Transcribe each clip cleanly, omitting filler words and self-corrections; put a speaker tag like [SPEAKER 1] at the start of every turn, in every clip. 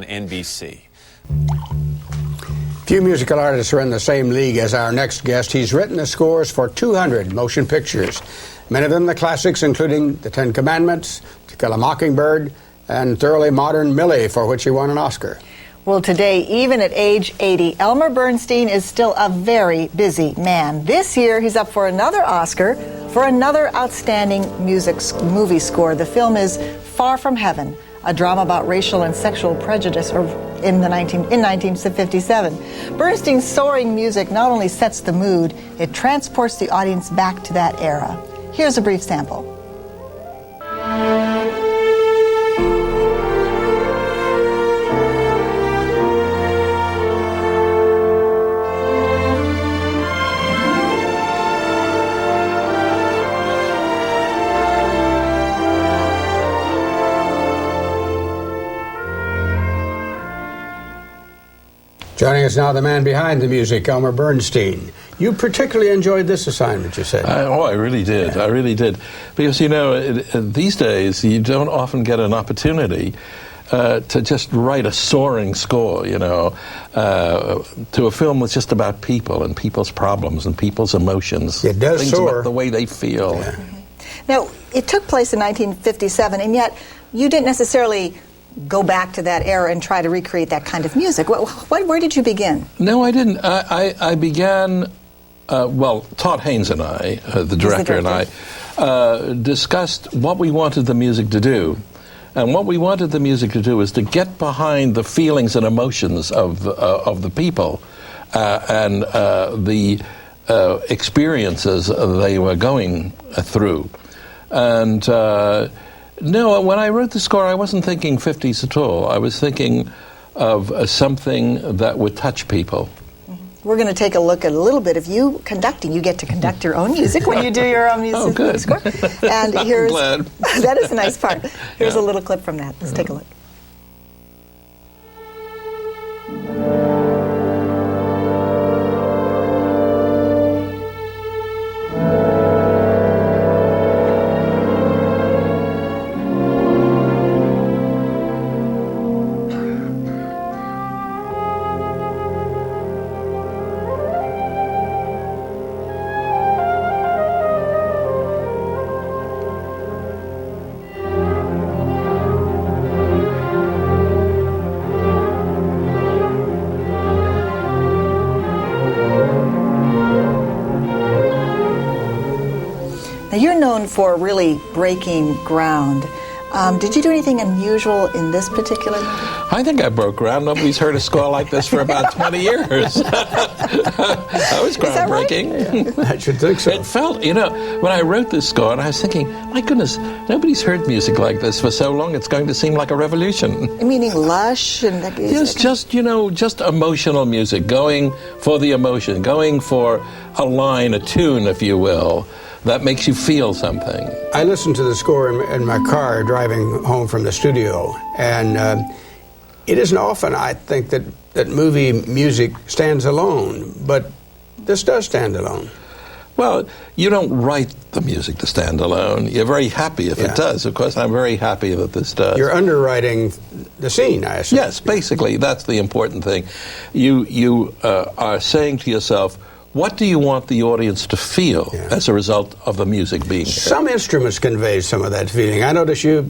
[SPEAKER 1] on NBC.
[SPEAKER 2] Few musical artists are in the same league as our next guest. He's written the scores for 200 motion pictures, many of them the classics, including The Ten Commandments, To Kill a Mockingbird, and thoroughly modern Millie, for which he won an Oscar.
[SPEAKER 3] Well, today, even at age 80, Elmer Bernstein is still a very busy man. This year, he's up for another Oscar for another outstanding movie score. The film is Far From Heaven, a drama about racial and sexual prejudice in 1957. Bernstein's soaring music not only sets the mood, it transports the audience back to that era. Here's a brief sample.
[SPEAKER 2] Joining us now, the man behind the music, Elmer Bernstein. You particularly enjoyed this assignment, you said.
[SPEAKER 4] I really did. Yeah. I really did. Because, you know, these days, you don't often get an opportunity to just write a soaring score, you know, to a film that's just about people and people's problems and people's emotions.
[SPEAKER 2] It does
[SPEAKER 4] things
[SPEAKER 2] soar.
[SPEAKER 4] About the way they feel.
[SPEAKER 2] Yeah.
[SPEAKER 3] Now, it took place in 1957, and yet you didn't necessarily go back to that era and try to recreate that kind of music. Where did you begin?
[SPEAKER 4] No, I didn't. I began, Todd Haynes and I, the director and I, discussed what we wanted the music to do. And what we wanted the music to do is to get behind the feelings and emotions of the people and the experiences they were going through. And no, when I wrote the score, I wasn't thinking 50s at all. I was thinking of something that would touch people.
[SPEAKER 3] We're going to take a look at a little bit of you conducting. You get to conduct your own music when you do your own music score. And here's
[SPEAKER 4] I'm glad.
[SPEAKER 3] That is a nice part. Here's a little clip from that. Let's take a look. Now, you're known for really breaking ground. Did you do anything unusual in this particular movie?
[SPEAKER 4] I think I broke ground. Nobody's heard a score like this for about 20 years. That was groundbreaking.
[SPEAKER 2] Right? Yeah. I should think so.
[SPEAKER 4] It felt, you know, when I wrote this score, and I was thinking, my goodness, nobody's heard music like this for so long, it's going to seem like a revolution.
[SPEAKER 3] Meaning lush and that
[SPEAKER 4] Yes, just, you know, just emotional music, going for the emotion, going for a line, a tune, if you will, that makes you feel something.
[SPEAKER 2] I listened to the score in my car driving home from the studio, and it isn't often, I think, that movie music stands alone, but this does stand alone.
[SPEAKER 4] Well, you don't write the music to stand alone. You're very happy if it does. Of course, I'm very happy that this does.
[SPEAKER 2] You're underwriting the scene, I assume.
[SPEAKER 4] Yes, basically, that's the important thing. You are saying to yourself, what do you want the audience to feel as a result of the music being here?
[SPEAKER 2] Some instruments convey some of that feeling. I notice you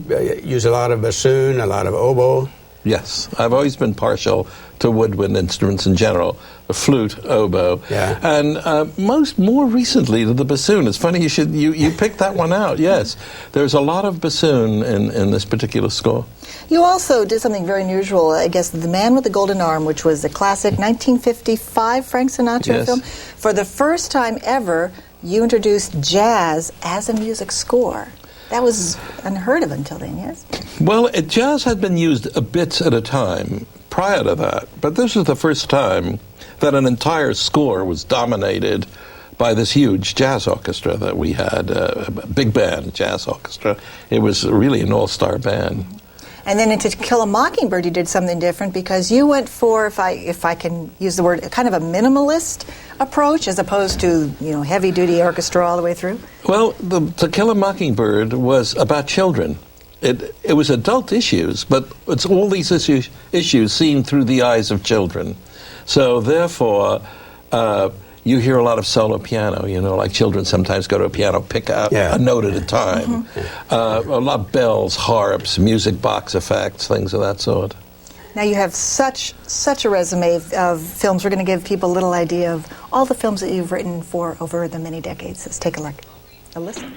[SPEAKER 2] use a lot of bassoon, a lot of oboe.
[SPEAKER 4] Yes, I've always been partial to woodwind instruments in general, the flute, oboe, and more recently to the bassoon. It's funny you picked that one out. Yes, there's a lot of bassoon in this particular score.
[SPEAKER 3] You also did something very unusual, I guess, The Man with the Golden Arm, which was a classic 1955 Frank Sinatra film. For the first time ever, you introduced jazz as a music score. That was unheard of until then, yes?
[SPEAKER 4] Well, jazz had been used a bit at a time prior to that, but this was the first time that an entire score was dominated by this huge jazz orchestra that we had, a big band jazz orchestra. It was really an all-star band.
[SPEAKER 3] And then in To Kill a Mockingbird, you did something different because you went for, if I can use the word, kind of a minimalist approach as opposed to, heavy-duty orchestra all the way through.
[SPEAKER 4] Well, To Kill a Mockingbird was about children. it was adult issues, but it's all these issues seen through the eyes of children. So therefore, you hear a lot of solo piano, like children sometimes go to a piano, pick out a note at a time. A lot of bells, harps, music box effects, things of that sort.
[SPEAKER 3] Now you have such a resume of films. We're going to give people a little idea of all the films that you've written for over the many decades. Let's take a listen.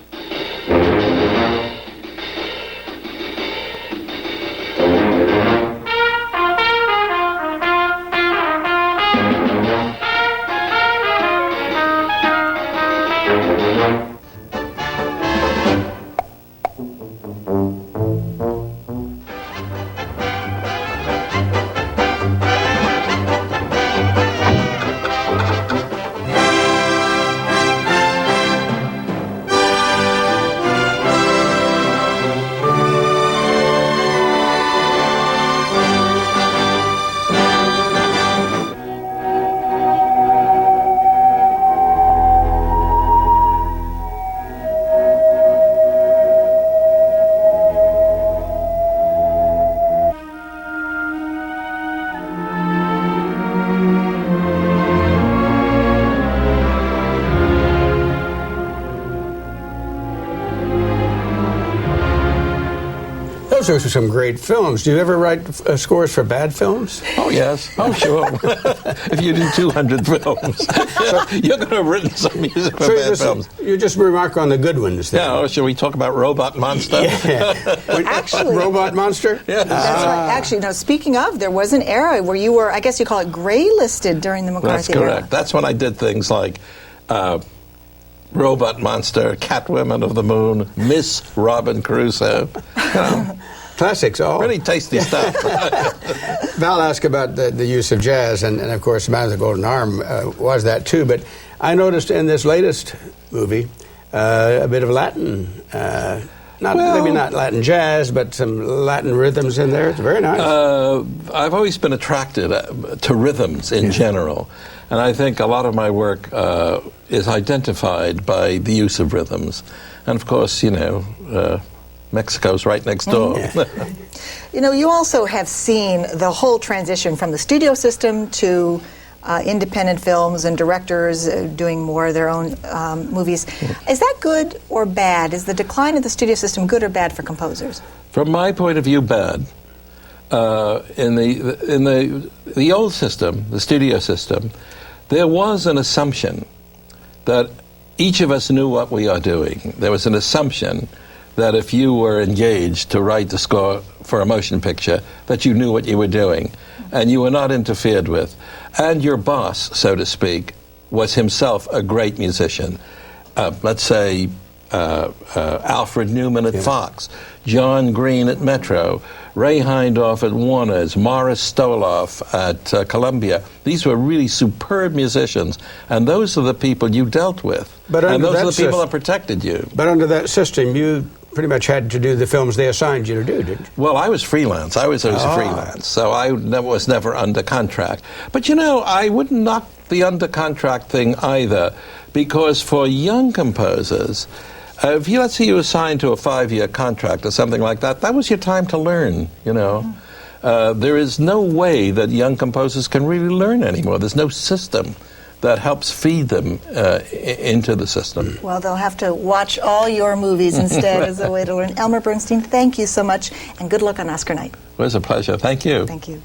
[SPEAKER 2] Those are some great films. Do you ever write scores for bad films?
[SPEAKER 4] Oh, yes. Oh, sure. If you do 200 films, you're going to have written some music for bad films.
[SPEAKER 2] You just remark on the good ones then.
[SPEAKER 4] Yeah, shall we talk about Robot Monster?
[SPEAKER 3] Actually,
[SPEAKER 2] Robot Monster?
[SPEAKER 3] Yeah. That's right. Actually, now, speaking of, there was an era where you were, I guess you call it gray-listed during the McCarthy era.
[SPEAKER 4] That's correct. That's when I did things like Robot Monster, Catwomen of the Moon, Miss Robin Crusoe.
[SPEAKER 2] Classics, all.
[SPEAKER 4] Really tasty stuff.
[SPEAKER 2] Val asked about the use of jazz, and of course, Man of the Golden Arm was that too. But I noticed in this latest movie a bit of Latin, maybe not Latin jazz, but some Latin rhythms in there. It's very nice.
[SPEAKER 4] I've always been attracted to rhythms in general, and I think a lot of my work is identified by the use of rhythms. And of course, Mexico's right next door.
[SPEAKER 3] You also have seen the whole transition from the studio system to independent films and directors doing more of their own movies. Is that good or bad? Is the decline of the studio system good or bad for composers?
[SPEAKER 4] From my point of view, bad. In the old system, the studio system, there was an assumption that each of us knew what we are doing. There was an assumption that if you were engaged to write the score for a motion picture, that you knew what you were doing, and you were not interfered with. And your boss, so to speak, was himself a great musician. Let's say Alfred Newman at Fox, John Green at Metro, Ray Hindorf at Warner's, Morris Stoloff at Columbia. These were really superb musicians, and those are the people you dealt with. And those are the people that protected you.
[SPEAKER 2] But under that system, you pretty much had to do the films they assigned you to do, didn't you?
[SPEAKER 4] Well, I was freelance. I was always freelance, so I was never under contract. But I wouldn't knock the under contract thing either, because for young composers, let's say you were signed to a 5-year contract or something like that, that was your time to learn, There is no way that young composers can really learn anymore. There's no system that helps feed them into the system.
[SPEAKER 3] Well, they'll have to watch all your movies instead as a way to learn. Elmer Bernstein, thank you so much, and good luck on Oscar night.
[SPEAKER 4] It was a pleasure. Thank you.
[SPEAKER 3] Thank you.